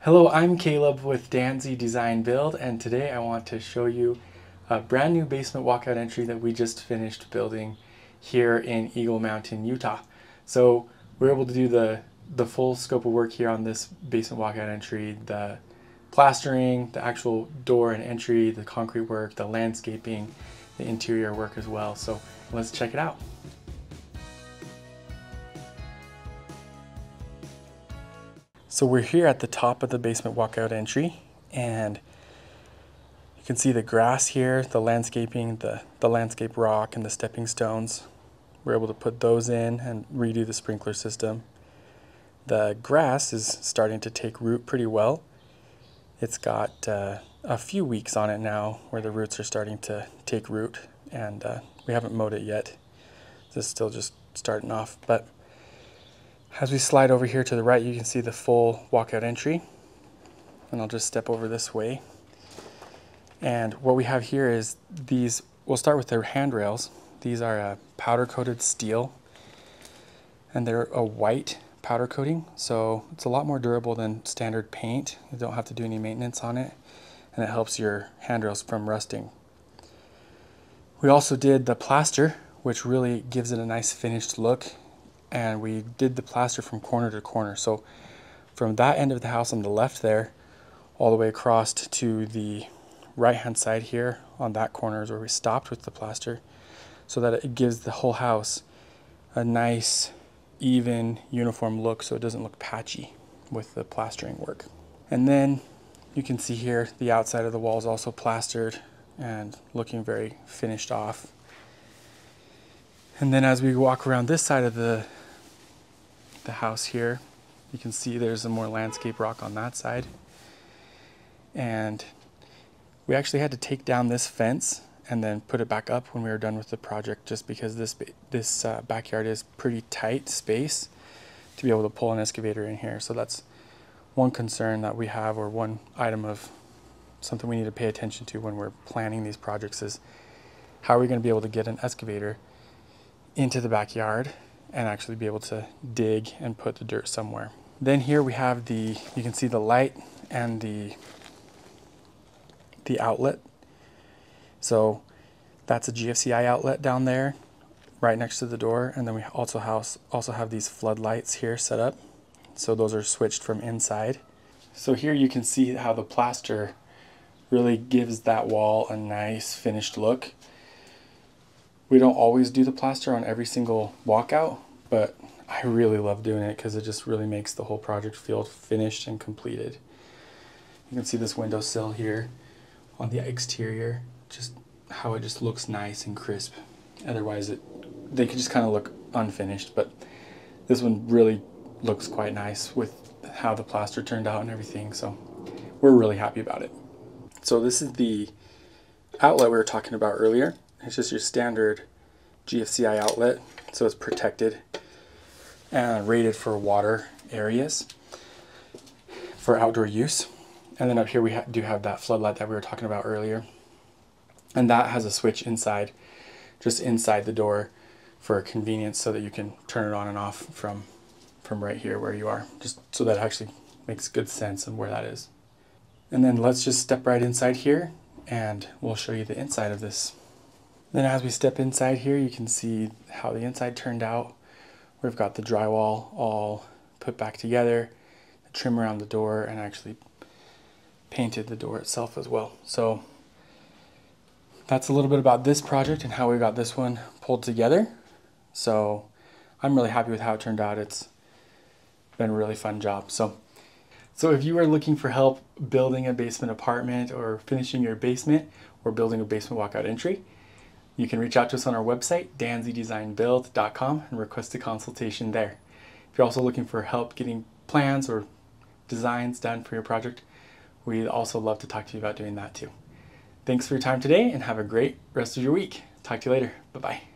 Hello, I'm Caleb with Danzy Design Build, and today I want to show you a brand new basement walkout entry that we just finished building here in Eagle Mountain, Utah. So we're able to do the full scope of work here on this basement walkout entry, the plastering, the actual door and entry, the concrete work, the landscaping, the interior work as well. So let's check it out. So we're here at the top of the basement walkout entry, and you can see the grass here, the landscaping, the landscape rock and the stepping stones. We're able to put those in and redo the sprinkler system. The grass is starting to take root pretty well. It's got a few weeks on it now where the roots are starting to take root, and we haven't mowed it yet. This is still just starting off, but as we slide over here to the right, you can see the full walkout entry, and I'll just step over this way. And what we have here is these, we'll start with their handrails. These are a powder coated steel, and they're a white powder coating, so it's a lot more durable than standard paint. You don't have to do any maintenance on it, and it helps your handrails from rusting. We also did the plaster, which really gives it a nice finished look. And we did the plaster from corner to corner. So from that end of the house on the left there, all the way across to the right hand side here on that corner is where we stopped with the plaster, so that it gives the whole house a nice, even, uniform look, so it doesn't look patchy with the plastering work. And then you can see here the outside of the wall is also plastered and looking very finished off. And then as we walk around this side of the house here, you can see there's some more landscape rock on that side. And we actually had to take down this fence and then put it back up when we were done with the project, just because this backyard is pretty tight space to be able to pull an excavator in here. So that's one concern that we have, or one item of something we need to pay attention to when we're planning these projects, is how are we going to be able to get an excavator into the backyard and actually be able to dig and put the dirt somewhere. Then here we have you can see the light and the outlet. So that's a GFCI outlet down there right next to the door, and then we also have these floodlights here set up. So those are switched from inside. So here you can see how the plaster really gives that wall a nice finished look. We don't always do the plaster on every single walkout, but I really love doing it because it just really makes the whole project feel finished and completed. You can see this windowsill here on the exterior, just how it just looks nice and crisp. Otherwise they could just kind of look unfinished, but this one really looks quite nice with how the plaster turned out and everything, so we're really happy about it. So this is the outlet we were talking about earlier. It's just your standard GFCI outlet, so it's protected and rated for water areas for outdoor use. And then up here we do have that floodlight that we were talking about earlier, and that has a switch inside, just inside the door, for convenience, so that you can turn it on and off from right here where you are, just so that it actually makes good sense of where that is. And then let's just step right inside here and we'll show you the inside of this. Then as we step inside here, you can see how the inside turned out. We've got the drywall all put back together, the trim around the door, and actually painted the door itself as well. So that's a little bit about this project and how we got this one pulled together. So I'm really happy with how it turned out. It's been a really fun job. So if you are looking for help building a basement apartment, or finishing your basement, or building a basement walkout entry, you can reach out to us on our website, danzydesignbuild.com, and request a consultation there. If you're also looking for help getting plans or designs done for your project, we'd also love to talk to you about doing that too. Thanks for your time today, and have a great rest of your week. Talk to you later. Bye-bye.